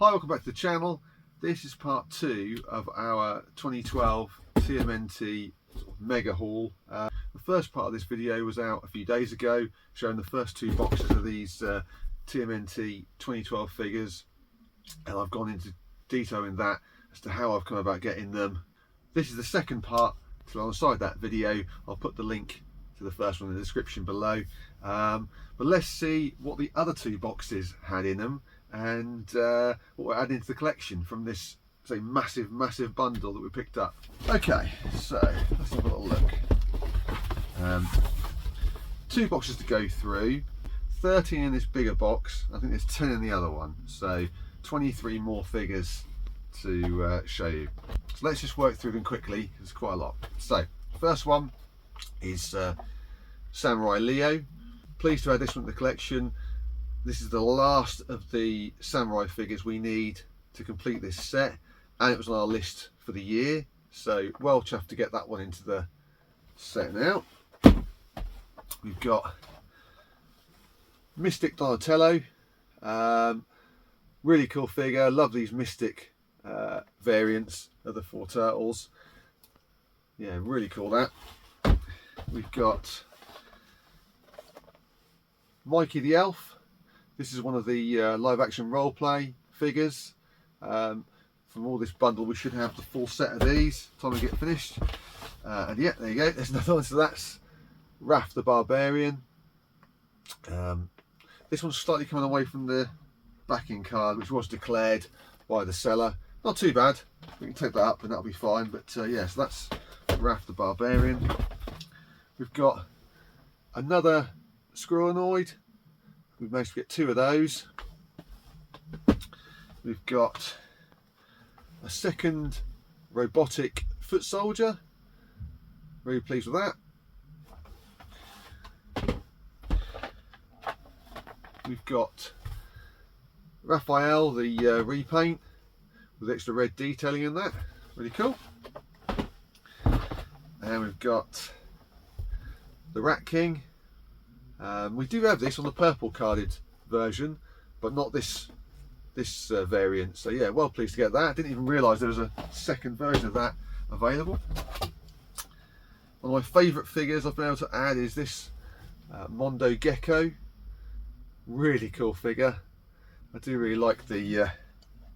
Hi, welcome back to the channel. This is part 2 of our 2012 TMNT mega haul. The first part of this video was out a few days ago, showing the first 2 boxes of these TMNT 2012 figures, and I've gone into detail in that as to how I've come about getting them. This is the second part, so alongside that video I'll put the link to the first one in the description below. But let's see what the other 2 boxes had in them and what we're adding to the collection from this massive bundle that we picked up. Okay, so let's have a little look. 2 boxes to go through, 13 in this bigger box. I think there's 10 in the other one, so 23 more figures to show you. So let's just work through them quickly. There's quite a lot. So first one is Samurai Leo. Pleased to add this one to the collection. This is the last of the Samurai figures we need to complete this set, and it was on our list for the year, so well chuffed to get that one into the set now. We've got Mystic Donatello. Really cool figure. Love these Mystic variants of the 4 turtles. Yeah, really cool that. We've got Mikey the Elf. This is one of the live action role play figures. From all this bundle we should have the full set of these time we get finished. And yeah, there you go, there's another one. So that's Raph the Barbarian. This one's slightly coming away from the backing card, which was declared by the seller. Not too bad, we can take that up and that'll be fine. But yeah, so that's Raph the Barbarian. We've got another Squirrelnoid. We've managed to get 2 of those. We've got a second robotic foot soldier. Very pleased with that. We've got Raphael, the repaint with extra red detailing in that. Really cool. And we've got the Rat King. We do have this on the purple carded version, but not this variant. So yeah, well pleased to get that. Didn't even realise there was a second version of that available. One of my favourite figures I've been able to add is this Mondo Gecko. Really cool figure. I do really like the yeah,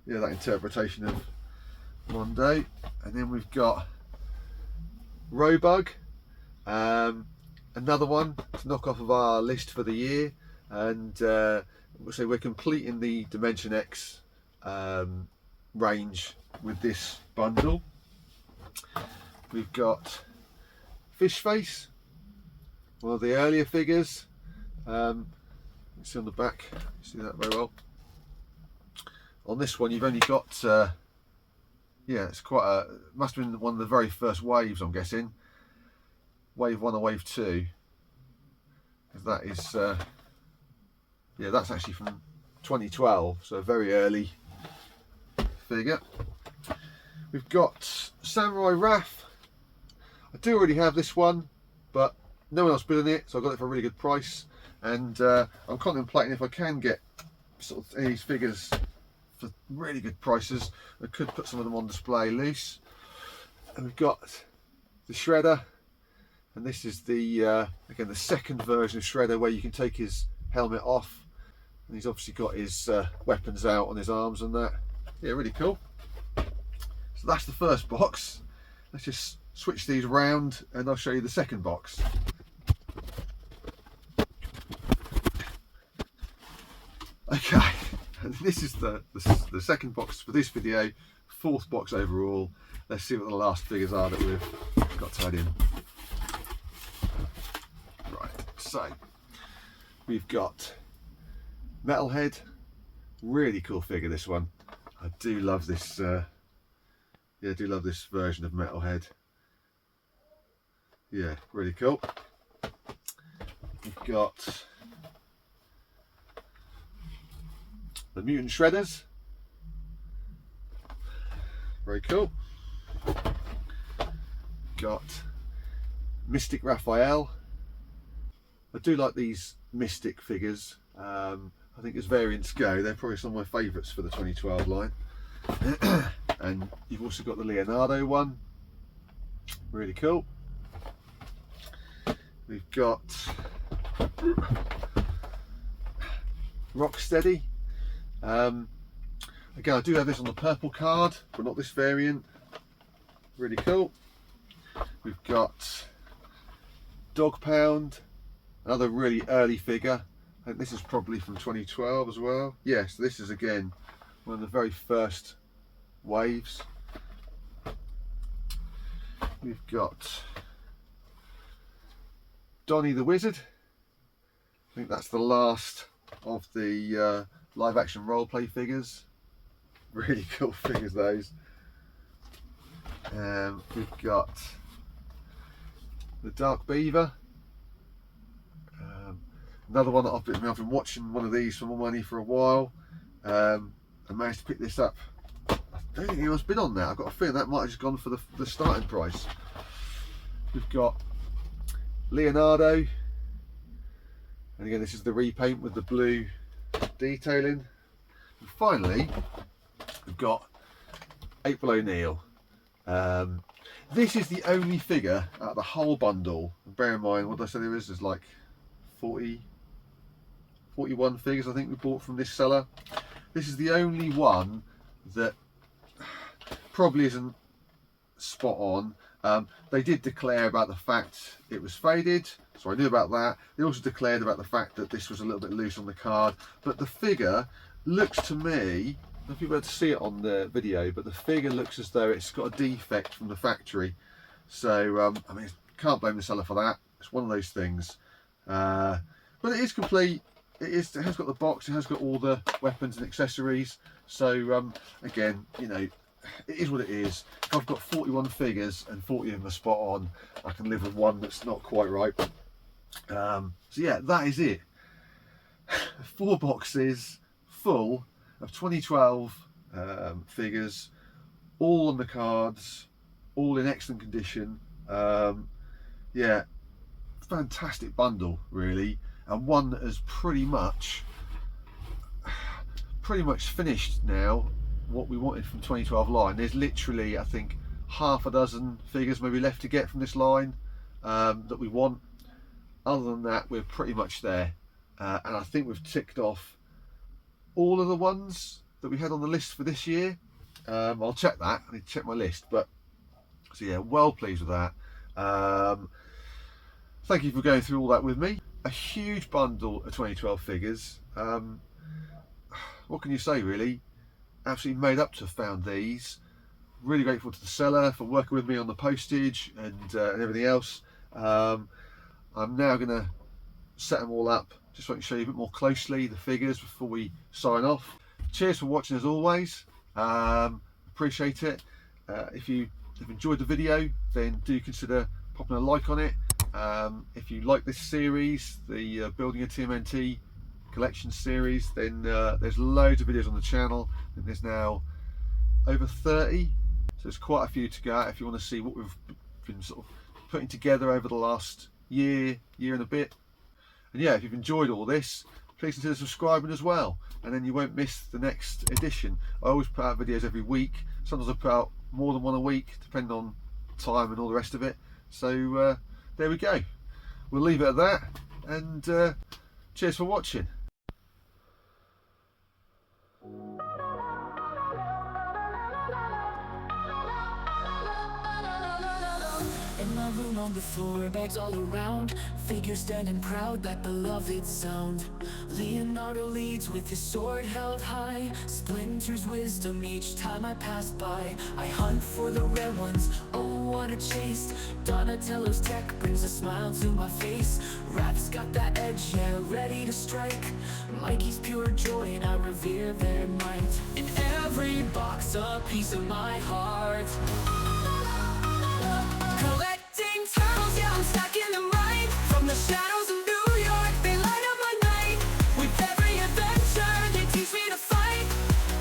that interpretation of Mondo. And then we've got Robug. Another one to knock off of our list for the year, and so we're completing the Dimension X range with this bundle. We've got Fish Face, one of the earlier figures. You can see on the back, you see that very well. On this one you've only got yeah, it's quite a, must have been one of the very first waves, I'm guessing. Wave 1 or wave 2, because that is yeah, that's actually from 2012, so a very early figure. We've got Samurai Raph. I do already have this one, but no one else bid on it, so I got it for a really good price, and I'm contemplating if I can get sort of these figures for really good prices. I could put some of them on display loose. And we've got the Shredder. And this is the again the second version of Shredder, where you can take his helmet off, and he's obviously got his weapons out on his arms and that. Yeah, really cool. So that's the first box. Let's just switch these around and I'll show you the second box. Okay, and this is the second box for this video, 4th box overall. Let's see what the last figures are that we've got to add in. So we've got Metalhead. Really cool figure, this one. I do love this yeah, I do love this version of Metalhead. Yeah, really cool. We've got the Mutant Shredders. Very cool. Got Mystic Raphael. I do like these Mystic figures. I I think as variants go, they're probably some of my favourites for the 2012 line. And you've also got the Leonardo one, really cool. We've got Rocksteady. Again, I do have this on the purple card, but not this variant. Really cool. We've got Dog Pound, another really early figure. I think this is probably from 2012 as well. Yes, this is again one of the very first waves. We've got Donnie the Wizard. I think that's the last of the live action role play figures. Really cool figures, those. We've got the Dark Beaver. Another one that I've been watching one of these for more money for a while. I managed to pick this up. I don't think anyone's bid on that. I've got a feeling that might have just gone for the starting price. We've got Leonardo. And again, this is the repaint with the blue detailing. And finally, we've got April O'Neil. This is the only figure out of the whole bundle. And bear in mind, what did I say there is? There's like 41 figures I think we bought from this seller. This is the only one that probably isn't spot on. They did declare about the fact it was faded, so I knew about that. They also declared about the fact that this was a little bit loose on the card, but the figure looks to me, I don't know if you'll be able to see it on the video, but the figure looks as though it's got a defect from the factory. So I mean, can't blame the seller for that. It's one of those things. But it is complete. It has got the box, it has got all the weapons and accessories. So again, you know, it is what it is. If I've got 41 figures and 40 of them are spot on, I can live with one that's not quite right. So yeah, that is it. 4 boxes full of 2012 figures, all on the cards, all in excellent condition. Yeah, fantastic bundle really, and one that has pretty much finished now what we wanted from 2012 line. There's literally, I think, half a dozen figures maybe left to get from this line that we want. Other than that, we're pretty much there, and I think we've ticked off all of the ones that we had on the list for this year. I'll check that, I need to check my list, but so yeah, well pleased with that. Thank you for going through all that with me. A huge bundle of 2012 figures. What can you say really? Absolutely made up to have found these. Really grateful to the seller for working with me on the postage and everything else. I'm now going to set them all up, just so I can show you a bit more closely the figures before we sign off. Cheers for watching as always. Appreciate it. If you have enjoyed the video, then do consider popping a like on it. If you like this series, the Building a TMNT collection series, then there's loads of videos on the channel, and there's now over 30, so there's quite a few to go at if you want to see what we've been sort of putting together over the last year and a bit. And yeah, if you've enjoyed all this, please consider subscribing as well, and then you won't miss the next edition. I always put out videos every week. Sometimes I put out more than one a week, depending on time and all the rest of it. So there we go. We'll leave it at that, and cheers for watching. In my room on the floor, bags all around, figures standing proud, that beloved sound. Leonardo leads with his sword held high, splinters wisdom each time I pass by. I hunt for the rare ones, oh what a chase. Donatello's tech brings a smile to my face. Rap's got that edge, yeah, ready to strike. Mikey's pure joy and I revere their might. In every box a piece of my heart. Collecting turtles, yeah, I'm stacking them right. From the shadows of New York, they light up my night. With every adventure, they teach me to fight.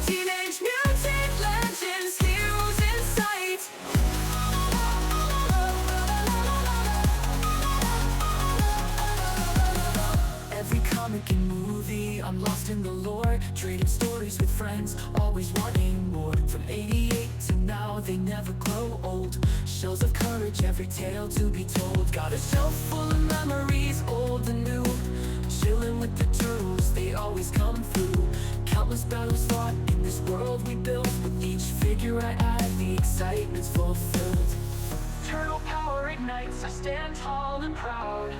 Teenage mutant legends, heroes in sight. Every comic and movie, I'm lost in the friends, always wanting more. From 88 to now, they never grow old. Shells of courage, every tale to be told. Got a shelf full of memories, old and new. Chilling with the turtles, they always come through. Countless battles fought in this world we built. With each figure I add, the excitement's fulfilled. Turtle power ignites, I stand tall and proud.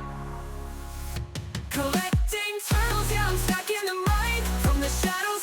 Collecting turtles, yeah, I'm stacking them right. From the shadows